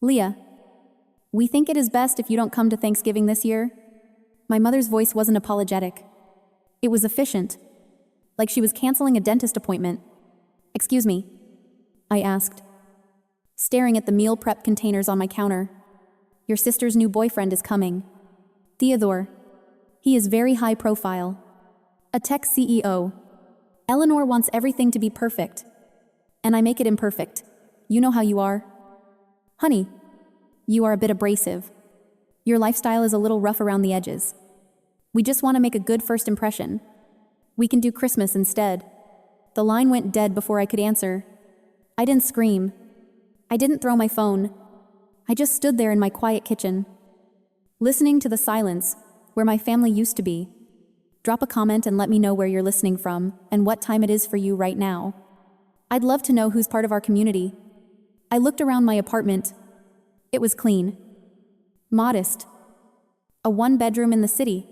Leah, we think it is best if you don't come to Thanksgiving this year. My mother's voice wasn't apologetic. It was efficient, like she was canceling a dentist appointment. Excuse me, I asked, staring at the meal prep containers on my counter. Your sister's new boyfriend is coming. Theodore. He is very high profile. A tech CEO. Eleanor wants everything to be perfect. And I make it imperfect. You know how you are. Honey, you are a bit abrasive. Your lifestyle is a little rough around the edges. We just want to make a good first impression. We can do Christmas instead. The line went dead before I could answer. I didn't scream. I didn't throw my phone. I just stood there in my quiet kitchen, listening to the silence where my family used to be. Drop a comment and let me know where you're listening from and what time it is for you right now. I'd love to know who's part of our community. I looked around my apartment. It was clean. Modest. A one-bedroom in the city.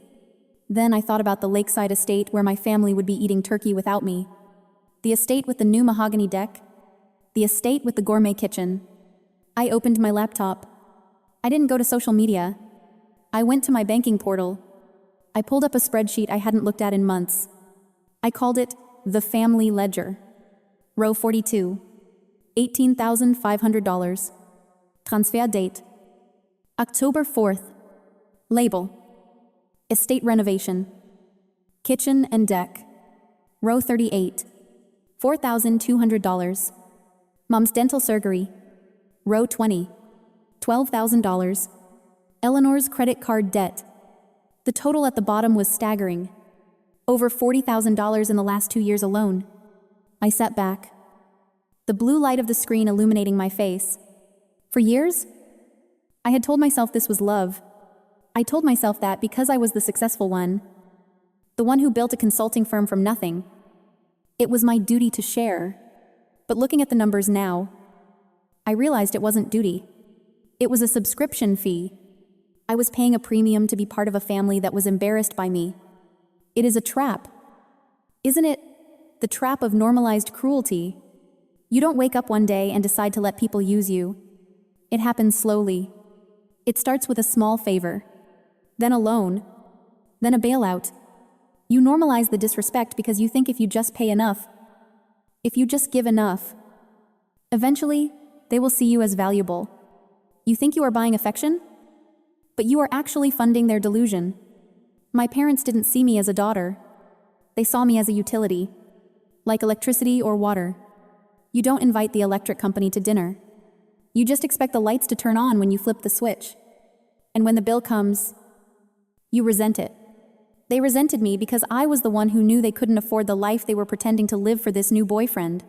Then I thought about the lakeside estate where my family would be eating turkey without me. The estate with the new mahogany deck. The estate with the gourmet kitchen. I opened my laptop. I didn't go to social media. I went to my banking portal. I pulled up a spreadsheet I hadn't looked at in months. I called it the family ledger. Row 42. $18,500. Transfer date. October 4th. Label. Estate renovation. Kitchen and deck. Row 38. $4,200. Mom's dental surgery. Row 20. $12,000. Eleanor's credit card debt. The total at the bottom was staggering. Over $40,000 in the last 2 years alone. I sat back, the blue light of the screen illuminating my face. For years, I had told myself this was love. I told myself that because I was the successful one, the one who built a consulting firm from nothing, it was my duty to share. But looking at the numbers now, I realized it wasn't duty. It was a subscription fee. I was paying a premium to be part of a family that was embarrassed by me. It is a trap. Isn't it? The trap of normalized cruelty. You don't wake up one day and decide to let people use you. It happens slowly. It starts with a small favor, then a loan, then a bailout. You normalize the disrespect because you think if you just pay enough, if you just give enough, eventually, they will see you as valuable. You think you are buying affection? But you are actually funding their delusion. My parents didn't see me as a daughter. They saw me as a utility, like electricity or water. You don't invite the electric company to dinner. You just expect the lights to turn on when you flip the switch. And when the bill comes, you resent it. They resented me because I was the one who knew they couldn't afford the life they were pretending to live for this new boyfriend.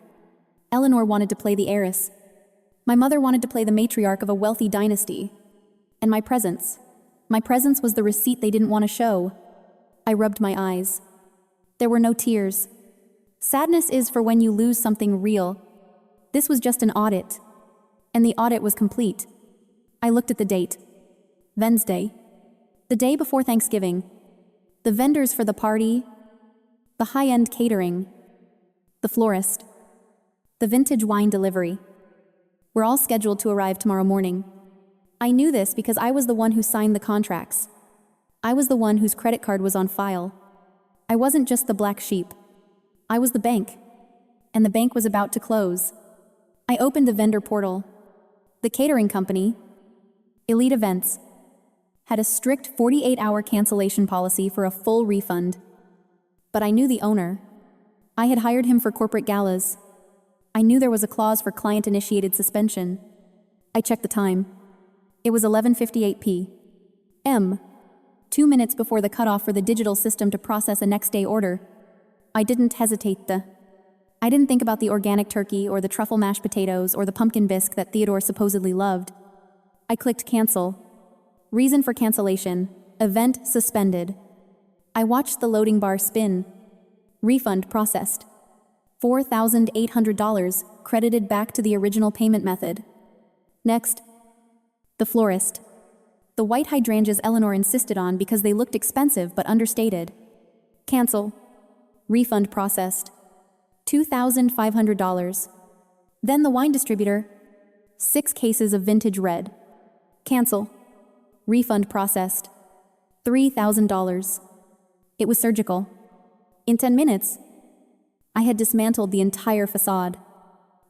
Eleanor wanted to play the heiress. My mother wanted to play the matriarch of a wealthy dynasty. And my presence was the receipt they didn't want to show. I rubbed my eyes. There were no tears. Sadness is for when you lose something real. This was just an audit. And the audit was complete. I looked at the date. Wednesday. The day before Thanksgiving. The vendors for the party. The high-end catering. The florist. The vintage wine delivery. We're all scheduled to arrive tomorrow morning. I knew this because I was the one who signed the contracts. I was the one whose credit card was on file. I wasn't just the black sheep. I was the bank. And the bank was about to close. I opened the vendor portal. The catering company, Elite Events, had a strict 48-hour cancellation policy for a full refund. But I knew the owner. I had hired him for corporate galas. I knew there was a clause for client-initiated suspension. I checked the time. It was 11:58 p.m., 2 minutes before the cutoff for the digital system to process a next-day order. I didn't hesitate. I didn't think about the organic turkey or the truffle mashed potatoes or the pumpkin bisque that Theodore supposedly loved. I clicked cancel. Reason for cancellation: event suspended. I watched the loading bar spin. Refund processed. $4,800 credited back to the original payment method. Next. The florist. The white hydrangeas Eleanor insisted on because they looked expensive but understated. Cancel. Refund processed. $2,500. Then the wine distributor. 6 cases of vintage red. Cancel. Refund processed. $3,000. It was surgical. In 10 minutes, I had dismantled the entire facade.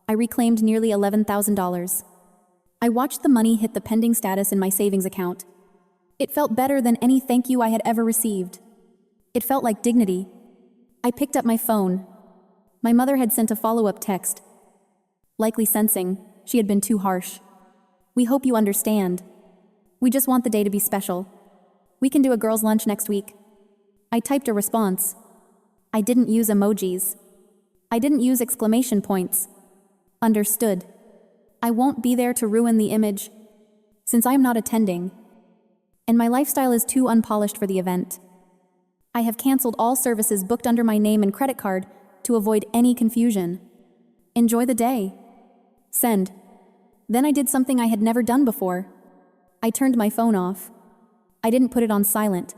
I reclaimed nearly $11,000. I watched the money hit the pending status in my savings account. It felt better than any thank you I had ever received. It felt like dignity. I picked up my phone. My mother had sent a follow-up text, likely sensing she had been too harsh. We hope you understand. We just want the day to be special. We can do a girls' lunch next week. I typed a response. I didn't use emojis. I didn't use exclamation points. Understood. I won't be there to ruin the image, since I'm not attending, and my lifestyle is too unpolished for the event. I have canceled all services booked under my name and credit card to avoid any confusion. Enjoy the day. Send. Then I did something I had never done before. I turned my phone off. I didn't put it on silent.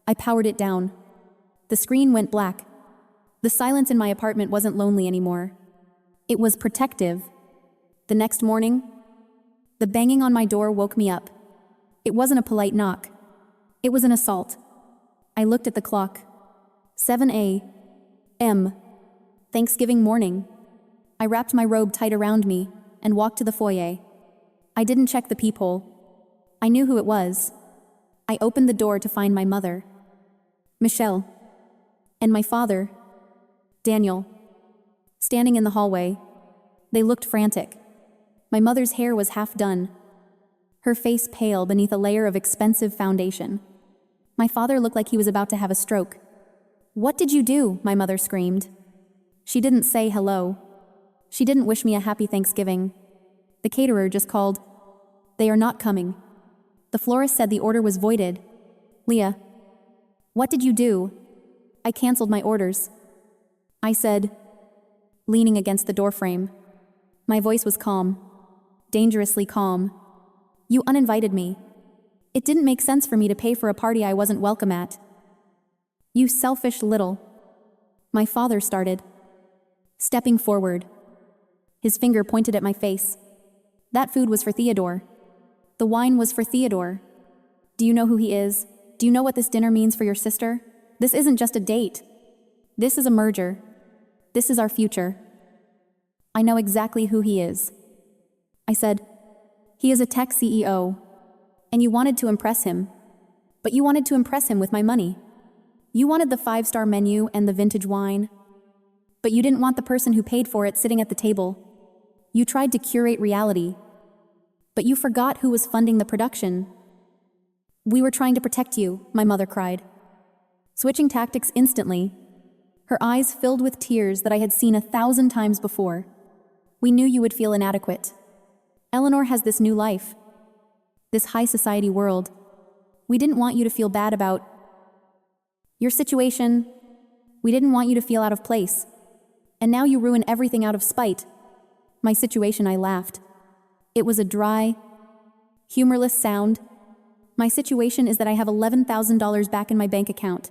I powered it down. The screen went black. The silence in my apartment wasn't lonely anymore. It was protective. The next morning, the banging on my door woke me up. It wasn't a polite knock. It was an assault. I looked at the clock. 7 a.m. Thanksgiving morning. I wrapped my robe tight around me and walked to the foyer. I didn't check the peephole. I knew who it was. I opened the door to find my mother, Michelle, and my father, Daniel, standing in the hallway. They looked frantic. My mother's hair was half done, her face pale beneath a layer of expensive foundation. My father looked like he was about to have a stroke. "What did you do?" my mother screamed. She didn't say hello. She didn't wish me a happy Thanksgiving. The caterer just called. "They are not coming." The florist said the order was voided. "Leah, what did you do?" "I canceled my orders," I said, leaning against the doorframe. My voice was calm, dangerously calm. "You uninvited me. It didn't make sense for me to pay for a party I wasn't welcome at." "You selfish little..." My father started, stepping forward. His finger pointed at my face. "That food was for Theodore. The wine was for Theodore. Do you know who he is? Do you know what this dinner means for your sister? This isn't just a date. This is a merger. This is our future. I know exactly who he is." I said, "He is a tech CEO, and you wanted to impress him. But you wanted to impress him with my money. You wanted the 5-star menu and the vintage wine. But you didn't want the person who paid for it sitting at the table. You tried to curate reality. But you forgot who was funding the production." "We were trying to protect you," my mother cried, switching tactics instantly. Her eyes filled with tears that I had seen 1,000 times before. "We knew you would feel inadequate. Eleanor has this new life, this high society world. We didn't want you to feel bad about your situation. We didn't want you to feel out of place. And now you ruin everything out of spite." My situation, I laughed. It was a dry, humorless sound. "My situation is that I have $11,000 back in my bank account.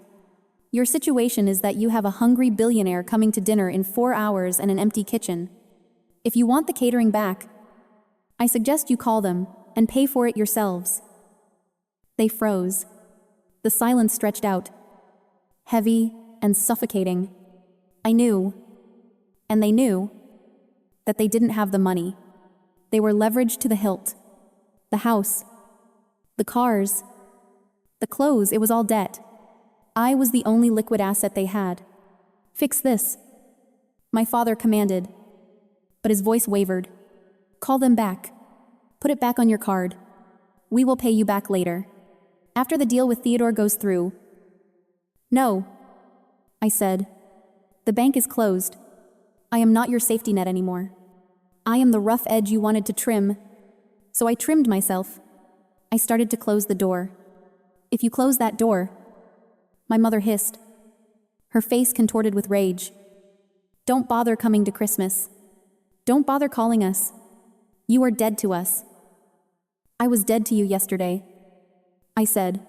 Your situation is that you have a hungry billionaire coming to dinner in 4 hours and an empty kitchen. If you want the catering back, I suggest you call them and pay for it yourselves." They froze. The silence stretched out, heavy and suffocating. I knew, and they knew, that they didn't have the money. They were leveraged to the hilt. The house, the cars, the clothes, it was all debt. I was the only liquid asset they had. "Fix this," my father commanded, but his voice wavered. "Call them back. Put it back on your card. We will pay you back later, after the deal with Theodore goes through." "No," I said. "The bank is closed. I am not your safety net anymore. I am the rough edge you wanted to trim." So I trimmed myself. I started to close the door. "If you close that door," my mother hissed, her face contorted with rage, "don't bother coming to Christmas. Don't bother calling us. You are dead to us." "I was dead to you yesterday," I said.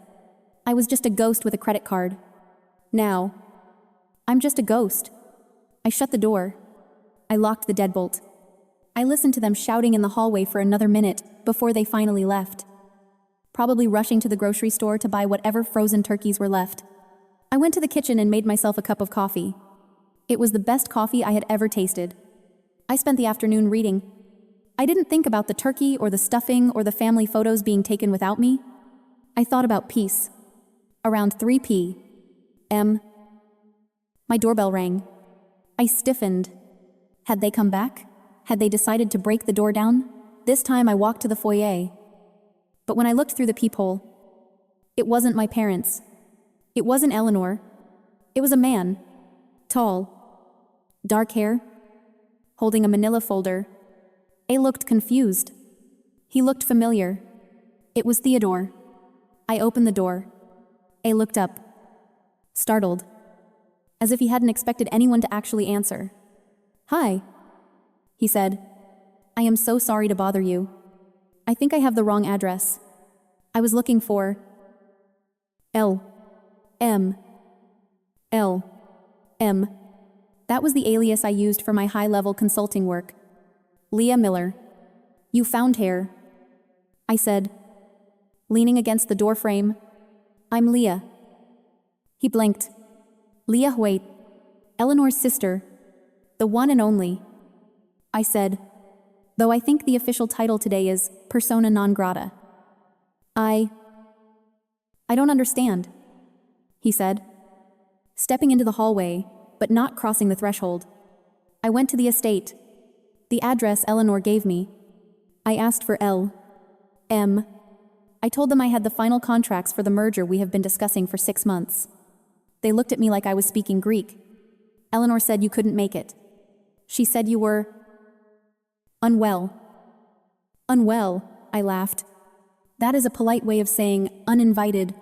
"I was just a ghost with a credit card. Now, I'm just a ghost." I shut the door. I locked the deadbolt. I listened to them shouting in the hallway for another minute before they finally left. Probably rushing to the grocery store to buy whatever frozen turkeys were left. I went to the kitchen and made myself a cup of coffee. It was the best coffee I had ever tasted. I spent the afternoon reading. I didn't think about the turkey or the stuffing or the family photos being taken without me. I thought about peace. Around 3 p.m. My doorbell rang. I stiffened. Had they come back? Had they decided to break the door down? This time I walked to the foyer. But when I looked through the peephole, it wasn't my parents. It wasn't Eleanor. It was a man. Tall. Dark hair. Holding a manila folder. I looked confused. He looked familiar. It was Theodore. I opened the door. I looked up. Startled. As if he hadn't expected anyone to actually answer. "Hi," he said. "I am so sorry to bother you. I think I have the wrong address. I was looking for L.M. L.M. That was the alias I used for my high-level consulting work. Leah Miller. You found her," I said, leaning against the door frame. "I'm Leah." He blinked. "Leah Hoyt, Eleanor's sister, the one and only," I said, though I think the official title today is persona non grata. I don't understand," he said, stepping into the hallway, but not crossing the threshold. I went to the estate. The address Eleanor gave me. I asked for L.M. I told them I had the final contracts for the merger we have been discussing for 6 months. They looked at me like I was speaking Greek. Eleanor said you couldn't make it. She said you were unwell. Unwell, I laughed. That is a polite way of saying uninvited.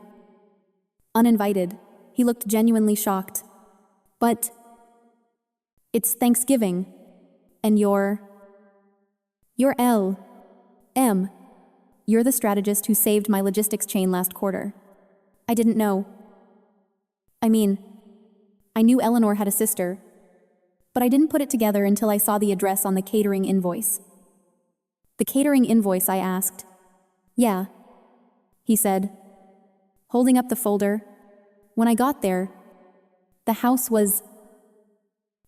Uninvited. He looked genuinely shocked. But it's Thanksgiving, and you're L.M. You're the strategist who saved my logistics chain last quarter. I didn't know. I mean, I knew Eleanor had a sister, but I didn't put it together until I saw the address on the catering invoice. The catering invoice, I asked. "Yeah," he said, holding up the folder. When I got there, the house was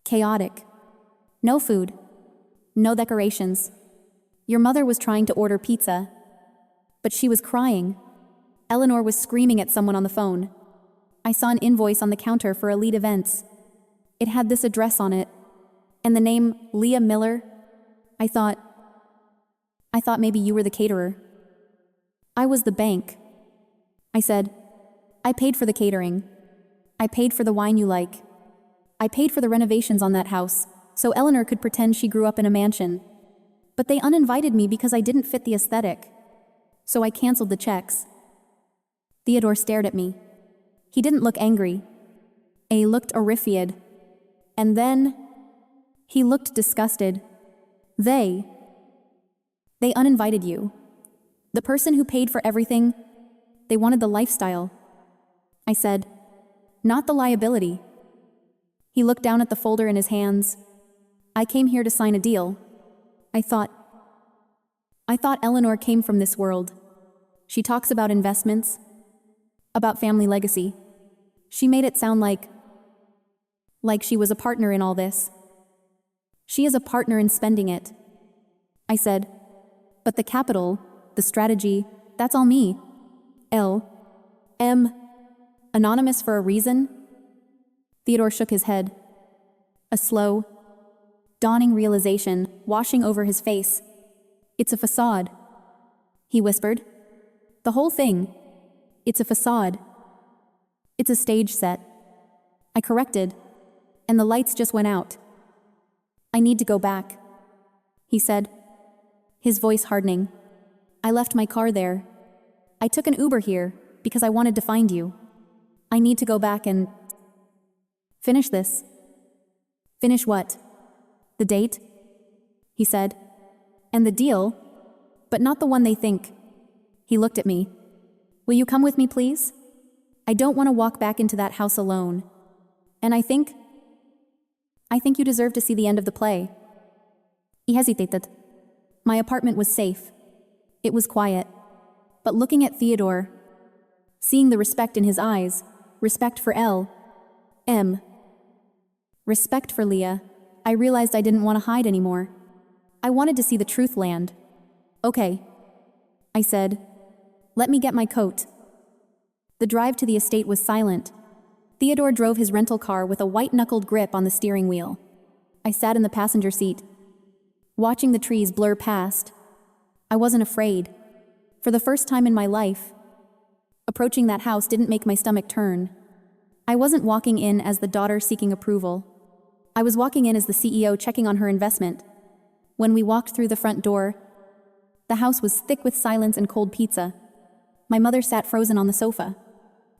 chaotic. No food. No decorations. Your mother was trying to order pizza, but she was crying. Eleanor was screaming at someone on the phone. I saw an invoice on the counter for elite events. It had this address on it, and the name Leah Miller. I thought maybe you were the caterer. I was the bank. I said, I paid for the catering. I paid for the wine you like. I paid for the renovations on that house, so Eleanor could pretend she grew up in a mansion. But they uninvited me because I didn't fit the aesthetic. So I canceled the checks. Theodore stared at me. He didn't look angry. He looked horrified. And then he looked disgusted. They uninvited you. The person who paid for everything, they wanted the lifestyle. I said, not the liability. He looked down at the folder in his hands. I came here to sign a deal. I thought Eleanor came from this world. She talks about investments, about family legacy. She made it sound like she was a partner in all this. She is a partner in spending it. I said, but the capital, the strategy, that's all me. L.M. Anonymous for a reason? Theodore shook his head. A slow, dawning realization washing over his face. It's a facade, he whispered. The whole thing. It's a facade. It's a stage set. I corrected, and the lights just went out. I need to go back, he said, his voice hardening. I left my car there. I took an Uber here because I wanted to find you. I need to go back and finish this. Finish what? The date? He said. And the deal, but not the one they think. He looked at me. Will you come with me, please? I don't want to walk back into that house alone. And I think you deserve to see the end of the play. He hesitated. My apartment was safe. It was quiet. But looking at Theodore, seeing the respect in his eyes, respect for L.M., respect for Leah, I realized I didn't want to hide anymore. I wanted to see the truth land. Okay, I said. Let me get my coat. The drive to the estate was silent. Theodore drove his rental car with a white-knuckled grip on the steering wheel. I sat in the passenger seat, watching the trees blur past. I wasn't afraid. For the first time in my life, approaching that house didn't make my stomach turn. I wasn't walking in as the daughter seeking approval. I was walking in as the CEO checking on her investment. When we walked through the front door, the house was thick with silence and cold pizza. My mother sat frozen on the sofa.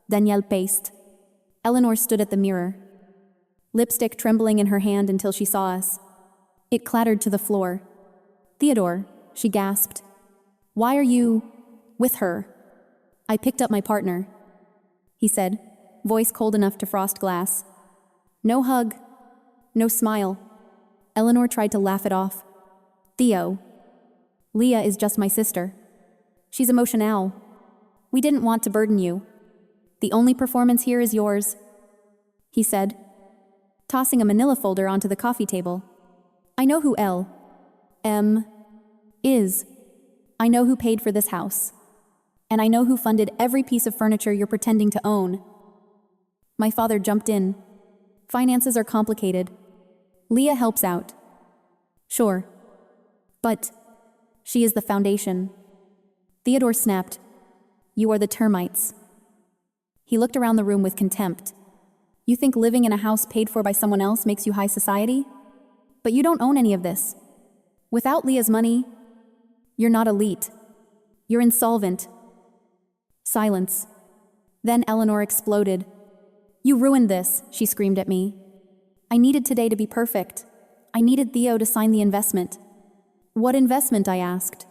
Danielle paced. Eleanor stood at the mirror, lipstick trembling in her hand until she saw us. It clattered to the floor. Theodore, she gasped. Why are you with her? I picked up my partner, he said, voice cold enough to frost glass. No hug, no smile. Eleanor tried to laugh it off. Theo, Leah is just my sister. She's emotional. We didn't want to burden you. The only performance here is yours, he said, tossing a manila folder onto the coffee table. I know who L.M. is. I know who paid for this house. And I know who funded every piece of furniture you're pretending to own. My father jumped in. Finances are complicated. Leah helps out. Sure. But she is the foundation. Theodore snapped. You are the termites. He looked around the room with contempt. You think living in a house paid for by someone else makes you high society? But you don't own any of this. Without Leah's money, you're not elite. You're insolvent. Silence. Then Eleanor exploded. You ruined this, she screamed at me. I needed today to be perfect. I needed Theo to sign the investment. What investment? I asked.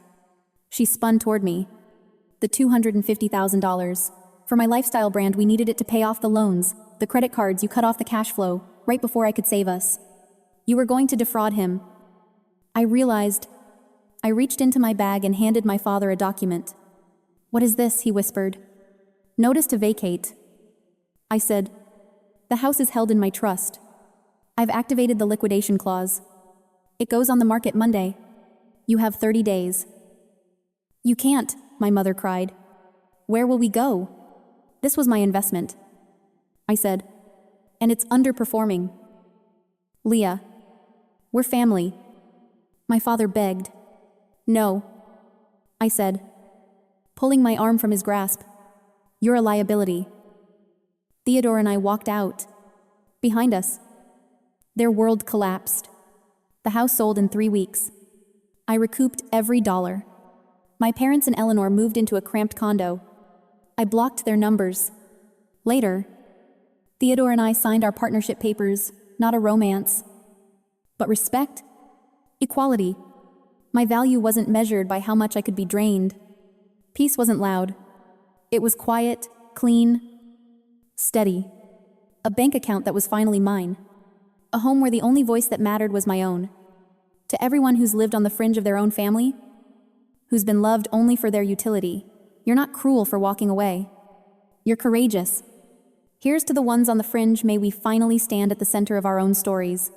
She spun toward me. The $250,000. For my lifestyle brand, we needed it to pay off the loans, the credit cards. You cut off the cash flow, right before I could save us. You were going to defraud him. I realized. I reached into my bag and handed my father a document. What is this? He whispered. Notice to vacate. I said, the house is held in my trust. I've activated the liquidation clause. It goes on the market Monday. You have 30 days. You can't, my mother cried. Where will we go? This was my investment, I said, and it's underperforming. Leah, we're family. My father begged. No, I said, pulling my arm from his grasp. You're a liability. Theodore and I walked out. Behind us, their world collapsed. The house sold in 3 weeks. I recouped every dollar. My parents and Eleanor moved into a cramped condo. I blocked their numbers. Later, Theodore and I signed our partnership papers, not a romance, but respect, equality. My value wasn't measured by how much I could be drained. Peace wasn't loud. It was quiet, clean, steady. A bank account that was finally mine. A home where the only voice that mattered was my own. To everyone who's lived on the fringe of their own family, who's been loved only for their utility, you're not cruel for walking away. You're courageous. Here's to the ones on the fringe. May we finally stand at the center of our own stories.